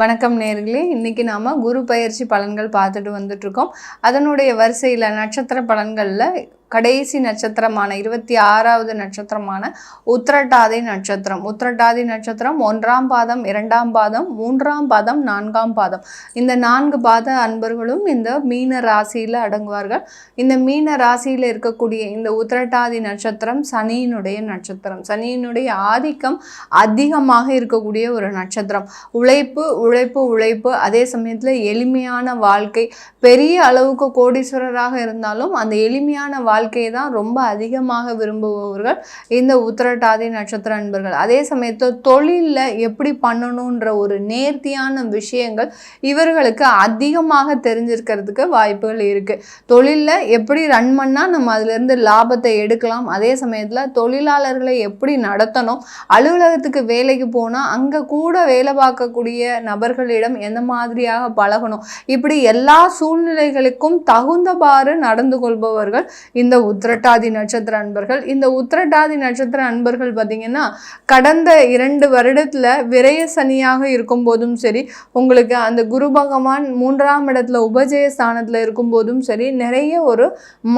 வணக்கம் நேர்களே, இன்னைக்கு நாம குரு பயிற்சி பலன்கள் பார்த்துட்டு வந்துட்டு இருக்கோம். அதனுடைய வரிசையில நட்சத்திர பலன்கள்ல கடைசி நட்சத்திரமான 26வது நட்சத்திரமான உத்திரட்டாதி நட்சத்திரம். உத்திரட்டாதி நட்சத்திரம் 1ஆம் பாதம், 2ஆம் பாதம், 3ஆம் பாதம், 4ஆம் பாதம். இந்த 4 பாத அன்பர்களும் இந்த மீன ராசியில அடங்குவார்கள். இந்த மீன ராசியில இருக்கக்கூடிய இந்த உத்திரட்டாதி நட்சத்திரம் சனியினுடைய நட்சத்திரம். சனியினுடைய ஆதிக்கம் அதிகமாக இருக்கக்கூடிய ஒரு நட்சத்திரம். உழைப்பு உழைப்பு உழைப்பு, அதே சமயத்துல எளிமையான வாழ்க்கை. பெரிய அளவுக்கு கோடீஸ்வரராக இருந்தாலும் அந்த எளிமையான வாழ்க்கையை தான் ரொம்ப அதிகமாக விரும்புபவர்கள் இந்த உத்திரட்டாதி நட்சத்திர அன்பர்கள். அதே சமயத்தில் தொழிலில் எப்படி பண்ணணுன்ற ஒரு நேர்த்தியான விஷயங்கள் இவர்களுக்கு அதிகமாக தெரிஞ்சிருக்கிறதுக்கு வாய்ப்புகள் இருக்குது. தொழிலில் எப்படி ரன் பண்ணால் நம்ம அதிலிருந்து லாபத்தை எடுக்கலாம், அதே சமயத்தில் தொழிலாளர்களை எப்படி நடத்தணும், அலுவலகத்துக்கு வேலைக்கு போனால் அங்கே கூட வேலை பார்க்கக்கூடிய நபர்களிடம் எந்த மாதிரியாக பழகணும், இப்படி எல்லா சூழ்நிலைகளுக்கும் தகுந்தவாறு நடந்து கொள்பவர்கள் இந்த உத்திரட்டாதி நட்சத்திர அன்பர்கள். இந்த உத்திரட்டாதி நட்சத்திர அன்பர்கள் பார்த்தீங்கன்னா கடந்த 2 வருடத்துல விரய சனியாக இருக்கும் போதும் சரி, உங்களுக்கு அந்த குரு பகவான் 3ஆம் இடத்துல உபஜய ஸ்தானத்துல இருக்கும் போதும் சரி, நிறைய ஒரு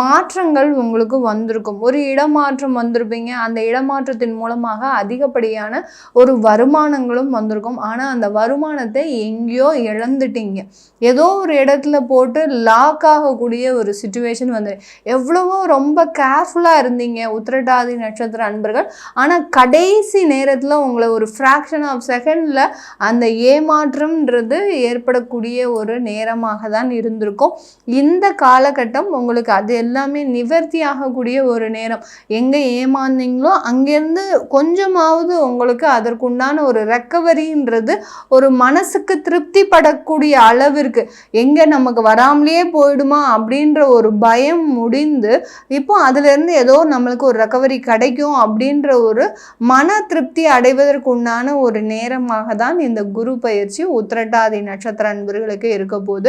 மாற்றங்கள் உங்களுக்கு வந்திருக்கும். ஒரு இடமாற்றம் வந்திருப்பீங்க. அந்த இடமாற்றத்தின் மூலமாக அதிகப்படியான ஒரு வருமானங்களும் வந்திருக்கும். ஆனா அந்த வருமானத்தை எங்கேயோ இழந்துட்டீங்க. ஏதோ ஒரு இடத்துல போட்டு லாக் ஆகக்கூடிய ஒரு சிச்சுவேஷன் வந்து எவ்வளவோ ரொம்ப கேர்ஃபுல்லாக இருந்தீங்க உத்திரட்டாதி நட்சத்திர அன்பர்கள். ஆனால் கடைசி நேரத்தில் உங்களை ஒரு ஃப்ராக்ஷன் ஆஃப் செகண்டில் அந்த ஏமாற்றம்ன்றது ஏற்படக்கூடிய ஒரு நேரமாக தான் இருந்திருக்கும். இந்த காலகட்டம் உங்களுக்கு அது எல்லாமே நிவர்த்தி ஆகக்கூடிய ஒரு நேரம். எங்கே ஏமாந்தீங்களோ அங்கேருந்து கொஞ்சமாவது உங்களுக்கு அதற்குண்டான ஒரு ரெக்கவரின்றது ஒரு மனசுக்கு திருப்தி படக்கூடிய அளவிற்கு, எங்கே நமக்கு வராமலே போயிடுமா அப்படின்ற ஒரு பயம் முடிந்து இப்போ அதிலிருந்து ஏதோ நம்மளுக்கு ஒரு ரெக்கவரி கிடைக்கும் அப்படின்ற ஒரு மன திருப்தி அடைவதற்கு உண்டான ஒரு நேரமாக தான் இந்த குரு பயிற்சி உத்திரட்டாதி நட்சத்திர அன்பர்களுக்கு இருக்க போது.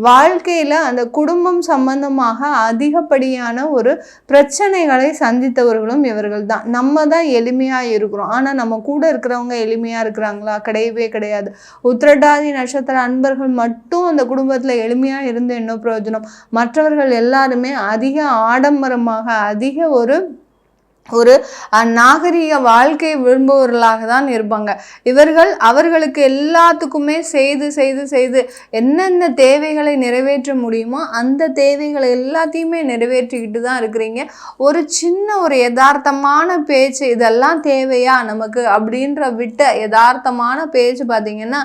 வாழ்க்கையில அந்த குடும்பம் சம்பந்தமாக அதிகப்படியான ஒரு பிரச்சனைகளை சந்தித்தவர்களும் இவர்கள் தான். நம்ம தான் எளிமையா இருக்கிறோம், ஆனா நம்ம கூட இருக்கிறவங்க எளிமையா இருக்கிறாங்களா? கிடையவே கிடையாது. உத்திரட்டாதி நட்சத்திர அன்பர்கள் மட்டும் அந்த குடும்பத்துல எளிமையா இருந்து என்ன பிரயோஜனம்? மற்றவர்கள் எல்லாருமே அதிக ஆடம்பரமாக அதிக ஒரு நாகரிக வாழ்க்கை விரும்புவர்களாக தான் இருப்பாங்க. இவர்கள் அவர்களுக்கு எல்லாத்துக்குமே செய்து செய்து செய்து என்னென்ன தேவைகளை நிறைவேற்ற முடியுமோ அந்த தேவைகளை எல்லாத்தையுமே நிறைவேற்றிக்கிட்டு தான் இருக்கிறீங்க. ஒரு சின்ன ஒரு யதார்த்தமான பேச்சு, இதெல்லாம் தேவையா நமக்கு அப்படின்ற விட்ட யதார்த்தமான பேச்சு பார்த்தீங்கன்னா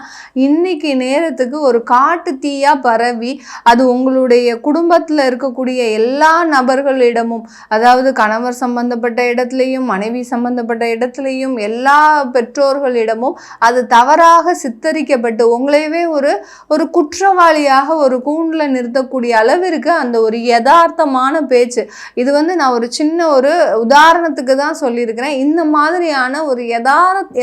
இன்னைக்கு நேரத்துக்கு ஒரு காட்டு தீயா பரவி அது உங்களுடைய குடும்பத்தில் இருக்கக்கூடிய எல்லா நபர்களிடமும், அதாவது கணவர் சம்பந்தப்பட்ட இடத்துலையும் மனைவி சம்பந்தப்பட்ட இடத்துலையும் எல்லா பெற்றோர்களிடமும் அது தவறாக சித்தரிக்கப்பட்டு உங்களையவே ஒரு குற்றவாளியாக ஒரு கூண்டில் நிறுத்தக்கூடிய அளவிற்கு அந்த ஒரு யதார்த்தமான பேச்சு. இது நான் ஒரு சின்ன ஒரு உதாரணத்துக்கு தான் சொல்லியிருக்கிறேன். இந்த மாதிரியான ஒரு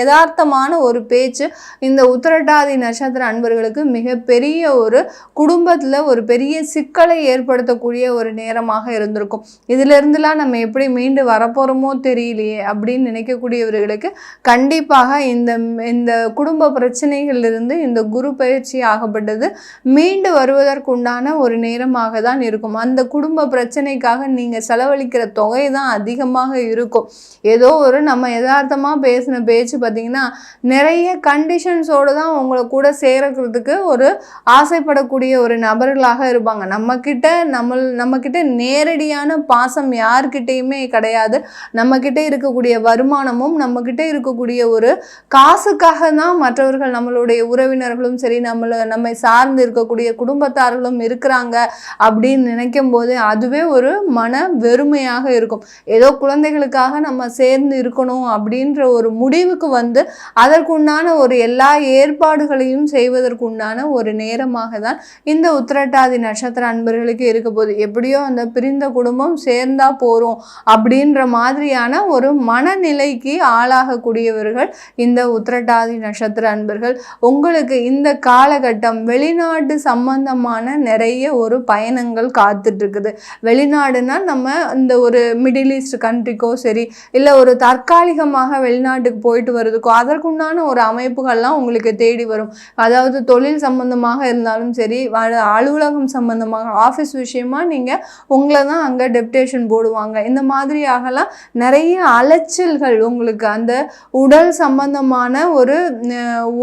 யதார்த்தமான ஒரு பேச்சு இந்த உத்திரட்டாதி நட்சத்திர அன்பர்களுக்கு மிகப்பெரிய ஒரு குடும்பத்தில் ஒரு பெரிய சிக்கலை ஏற்படுத்தக்கூடிய ஒரு நேரமாக இருந்திருக்கும். இதுல இருந்துலாம் நம்ம எப்படி மீண்டு வரப்போறோமோ தெரியலையே அப்படின்னு நினைக்கக்கூடியவர்களுக்கு கண்டிப்பாக இந்த குடும்ப பிரச்சனைகளிலிருந்து இந்த குரு பயிற்சி ஆகப்பட்டது மீண்டு வருவதற்குண்டான ஒரு நேரமாக தான் இருக்கும். அந்த குடும்ப பிரச்சனைக்காக நீங்க செலவழிக்கிற தொகை தான் அதிகமாக இருக்கும். ஏதோ ஒரு நம்ம யதார்த்தமா பேசின பேச்சு பார்த்தீங்கன்னா நிறைய கண்டிஷன்ஸோடு தான் உங்களை கூட சேர்க்கிறதுக்கு ஒரு ஆசைப்படக்கூடிய ஒரு நபர்களாக இருப்பாங்க. நம்ம கிட்ட நேரடியான பாசம் யார்கிட்டையுமே கிடையாது. நம்ம கிட்ட இருக்கக்கூடிய வருமானமும் நம்ம கிட்ட இருக்கக்கூடிய ஒரு காசுக்காக தான் மற்றவர்கள், நம்மளுடைய உறவினர்களும் சரி, நம்மை சார்ந்து இருக்கக்கூடிய குடும்பத்தார்களும் இருக்கிறாங்க அப்படின்னு நினைக்கும் போது அதுவே ஒரு மன வெறுமையாக இருக்கும். ஏதோ குழந்தைகளுக்காக நம்ம சேர்ந்து இருக்கணும் அப்படின்ற ஒரு முடிவுக்கு அதற்குண்டான ஒரு எல்லா ஏற்பாடுகளையும் செய்வதற்குண்டான ஒரு நேரமாக தான் இந்த உத்திரட்டாதி நட்சத்திர அன்பர்களுக்கு இருக்க போது. எப்படியோ அந்த பிரிந்த குடும்பம் சேர்ந்தா போறோம் அப்படின்ற மாதிரி மாதிரியான ஒரு மனநிலைக்கு ஆளாகக்கூடியவர்கள் இந்த உத்திரட்டாதி நட்சத்திர அன்பர்கள். உங்களுக்கு இந்த காலகட்டம் வெளிநாட்டு சம்பந்தமான நிறைய ஒரு பயணங்கள் காத்துட்டு இருக்குது. வெளிநாடுனா நம்ம இந்த ஒரு மிடில் ஈஸ்ட் கண்ட்ரிக்கோ சரி, இல்லை ஒரு தற்காலிகமாக வெளிநாட்டுக்கு போயிட்டு வர்றதுக்கோ அதற்குண்டான ஒரு அமைப்புகள்லாம் உங்களுக்கு தேடி வரும். அதாவது தொழில் சம்பந்தமாக இருந்தாலும் சரி, அலுவலகம் சம்பந்தமாக ஆஃபீஸ் விஷயமா நீங்கள் உங்களை தான் அங்கே டெப்டேஷன் போடுவாங்க. இந்த மாதிரியாகலாம் நிறைய அலைச்சல்கள் உங்களுக்கு அந்த உடல் சம்பந்தமான ஒரு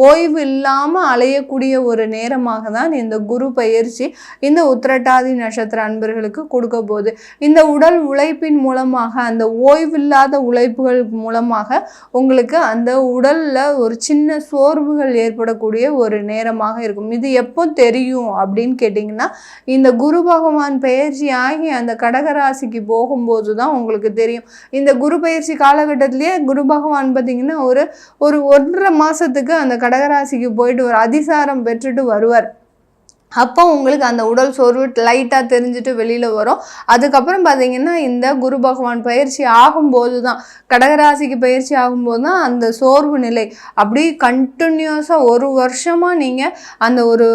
ஓய்வு இல்லாமல் அலையக்கூடிய ஒரு நேரமாக தான் இந்த குரு பயிற்சி இந்த உத்திரட்டாதி நட்சத்திர அன்பர்களுக்கு கொடுக்க போகுது. இந்த உடல் உழைப்பின் மூலமாக, அந்த ஓய்வில்லாத உழைப்புகள் மூலமாக உங்களுக்கு அந்த உடல்ல ஒரு சின்ன சோர்வுகள் ஏற்படக்கூடிய ஒரு நேரமாக இருக்கும். இது எப்போ தெரியும் அப்படின்னு கேட்டிங்கன்னா, இந்த குரு பகவான் பயிற்சி ஆகி அந்த கடகராசிக்கு போகும்போது தான் உங்களுக்கு தெரியும். இந்த குரு பயிற்சி காலகட்டத்திலேயே குரு பகவான் பார்த்தீங்கன்னா ஒரு 1.5 மாதத்துக்கு அந்த கடகராசிக்கு போயிட்டு ஒரு அதிசாரம் பெற்றுட்டு வருவார். அப்போ உங்களுக்கு அந்த உடல் சோர்வு லைட்டாக தெரிஞ்சுட்டு வெளியில் வரும். அதுக்கப்புறம் பார்த்தீங்கன்னா இந்த குரு பகவான் பயிற்சி ஆகும்போது தான், கடகராசிக்கு பயிற்சி ஆகும்போது தான் அந்த சோர்வு நிலை அப்படி கண்டினியூஸாக 1 வருஷமாக நீங்கள் அந்த ஒரு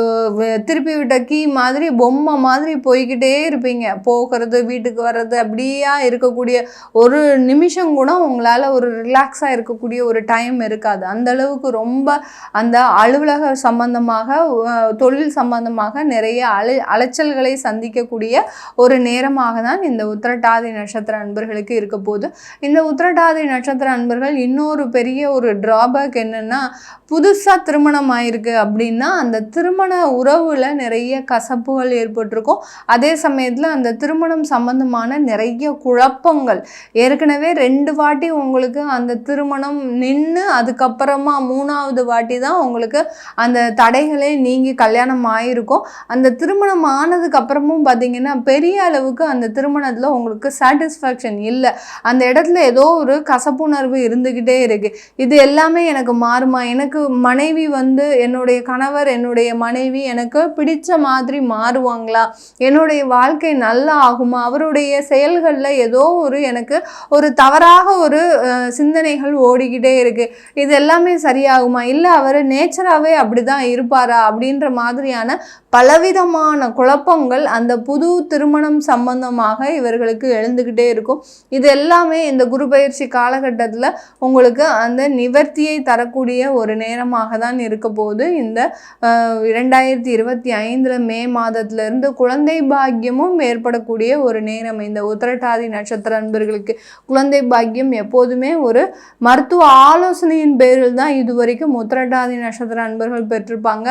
திருப்பி விட்ட கீ மாதிரி பொம்மை மாதிரி போய்கிட்டே இருப்பீங்க. போகிறது வீட்டுக்கு வர்றது அப்படியா இருக்கக்கூடிய ஒரு நிமிஷம் கூட உங்களால் ஒரு ரிலாக்ஸாக இருக்கக்கூடிய ஒரு டைம் இருக்காது. அந்த அளவுக்கு ரொம்ப அந்த அலுவலக சம்பந்தமாக தொழில் சம்பந்தமாக நிறைய அலைச்சல்களை சந்திக்கக்கூடிய ஒரு நேரமாக தான் இந்த உத்திரட்டாதி நட்சத்திர அன்பர்களுக்கு இருக்க போது. இந்த உத்திரட்டாதி நட்சத்திர அன்பர்கள் இன்னொரு பெரிய ஒரு டிராபேக் என்னன்னா, புதுசாக திருமணம் ஆயிருக்கு அப்படின்னா அந்த திருமண உறவுல நிறைய கசப்புகள் ஏற்பட்டிருக்கும். அதே சமயத்தில் அந்த திருமணம் சம்பந்தமான நிறைய குழப்பங்கள், ஏற்கனவே 2 வாட்டி உங்களுக்கு அந்த திருமணம் நின்று அதுக்கப்புறமா 3வது வாட்டி தான் உங்களுக்கு அந்த தடைகளே நீங்கி கல்யாணம் ஆயிருக்கும். அந்த திருமணம் ஆனதுக்கு அப்புறமும் பார்த்தீங்கன்னா பெரிய அளவுக்கு அந்த திருமணத்தில் உங்களுக்கு சாட்டிஸ்ஃபேக்ஷன் இல்லை. அந்த இடத்துல ஏதோ ஒரு கசப்புணர்வு இருந்துக்கிட்டே இருக்கு. இது எல்லாமே எனக்கு மாறுமா, எனக்கு மனைவி என்னுடைய கணவர் என்னுடைய மனைவி எனக்கு பிடிச்ச மாதிரி மாறுவாங்களா, என்னுடைய வாழ்க்கை நல்லா ஆகுமா, அவருடைய செயல்களில் ஏதோ எனக்கு ஒரு தவறாக ஒரு சிந்தனைகள் ஓடிக்கிட்டே இருக்கு, இது எல்லாமே சரியாகுமா, இல்லை அவர் நேச்சராகவே அப்படிதான் இருப்பாரா அப்படின்ற மாதிரியான பலவிதமான குழப்பங்கள் அந்த புது திருமணம் சம்பந்தமாக இவர்களுக்கு எழுந்துக்கிட்டே இருக்கும். இது எல்லாமே இந்த குரு பயிற்சி காலகட்டத்தில் உங்களுக்கு அந்த நிவர்த்தியை தரக்கூடிய ஒரு நேரமாக தான் இருக்க போது. இந்த 2025 மே மாதத்திலிருந்து குழந்தை பாக்கியமும் ஏற்படக்கூடிய ஒரு நேரம் இந்த உத்திரட்டாதி நட்சத்திர அன்பர்களுக்கு. குழந்தை பாக்கியம் எப்போதுமே ஒரு மருத்துவ ஆலோசனையின் பேரில் தான் இதுவரைக்கும் உத்திரட்டாதி நட்சத்திர அன்பர்கள் பெற்றிருப்பாங்க.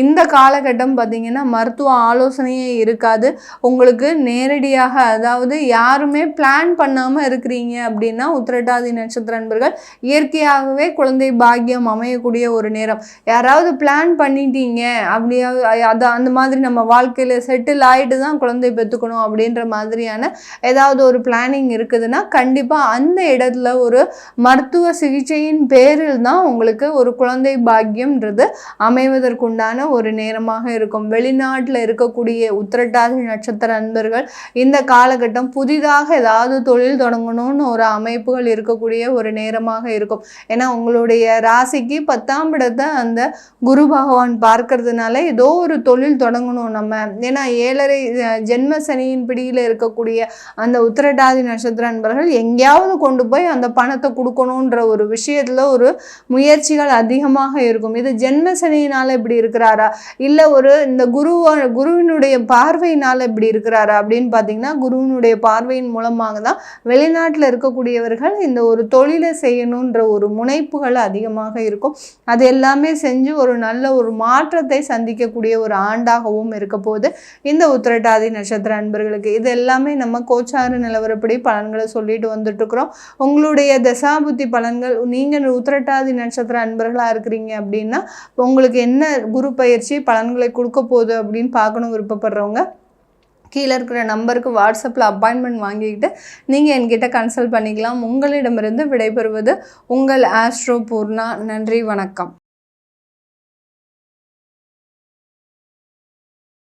இந்த காலகட்டம் பார்த்தீங்கன்னா மருத்துவ ஆலோசனையே இருக்காது. உங்களுக்கு நேரடியாக, அதாவது யாருமே பிளான் பண்ணாமல் இருக்கிறீங்க அப்படின்னா உத்திரட்டாதி நட்சத்திர அன்பர்கள் இயற்கையாகவே குழந்தை பாக்கியம் அமையக்கூடிய ஒரு நேரம். யாராவது பிளான் பண்ணிட்டீங்க அப்படியாவது அந்த மாதிரி நம்ம வாழ்க்கையில் செட்டில் ஆகிட்டு தான் குழந்தை பெற்றுக்கணும் அப்படின்ற மாதிரியான ஏதாவது ஒரு பிளானிங் இருக்குதுன்னா கண்டிப்பாக அந்த இடத்துல ஒரு மருத்துவ சிகிச்சையின் பேரில் தான் உங்களுக்கு ஒரு குழந்தை பாக்கியம்ன்றது அமைவதற்குண்டான ஒரு நேரமாக இருக்கும். வெளிநாட்டில் இருக்கக்கூடிய உத்திரட்டாதி நட்சத்திர அன்பர்கள் இந்த காலகட்டம் புதிதாக ஏதாவது தொழில் தொடங்கணும்னு ஒரு அமைப்புகள் இருக்கக்கூடிய ஒரு நேரமாக இருக்கும். ஏன்னா உங்களுடைய ராசிக்கு 10ஆம் இடத்தை அந்த குரு பகவான் பார்க்கறதுனால ஏதோ ஒரு தொழில் தொடங்கணும் நம்ம. ஏன்னா 7.5 ஜென்ம சனியின் பிடியில் இருக்கக்கூடிய அந்த உத்திரட்டாதி நட்சத்திர அன்பர்கள் எங்கேயாவது கொண்டு போய் அந்த பணத்தை கொடுக்கணுன்ற ஒரு விஷயத்துல ஒரு முயற்சிகள் அதிகமாக இருக்கும். இது ஜென்ம சனியினால இப்படி இருக்கிறாரா, இல்லை இந்த குருவினுடைய பார்வையினால் இப்படி இருக்கிறாரா அப்படின்னு பார்த்தீங்கன்னா, குருவினுடைய பார்வையின் மூலமாக தான் வெளிநாட்டில் இருக்கக்கூடியவர்கள் இந்த ஒரு தொழிலை செய்யணுன்ற ஒரு முனைப்புகள் அதிகமாக இருக்கும். அது எல்லாமே செஞ்சு ஒரு நல்ல ஒரு மாற்றத்தை சந்திக்கக்கூடிய ஒரு ஆண்டாகவும் இருக்க போது இந்த உத்திரட்டாதி நட்சத்திர அன்பர்களுக்கு. இது எல்லாமே நம்ம கோச்சார நிலவரப்படி பலன்களை சொல்லிட்டு வந்துட்டு இருக்கிறோம். உங்களுடைய தசாபுத்தி பலன்கள், நீங்கள் உத்திரட்டாதி நட்சத்திர அன்பர்களாக இருக்கிறீங்க அப்படின்னா உங்களுக்கு என்ன குரு பயிற்சி பலன்களை கொடுக்க போகுது அப்படின்னு பார்க்கணும் விருப்பப்படுறவங்க கீழே இருக்கிற நம்பருக்கு வாட்ஸ்அப்பில் அப்பாயின்மெண்ட் வாங்கிக்கிட்டு நீங்கள் என்கிட்ட கன்சல்ட் பண்ணிக்கலாம். உங்களிடமிருந்து விடைபெறுவது உங்கள் ஆஸ்ட்ரோ பூர்ணா. நன்றி, வணக்கம்.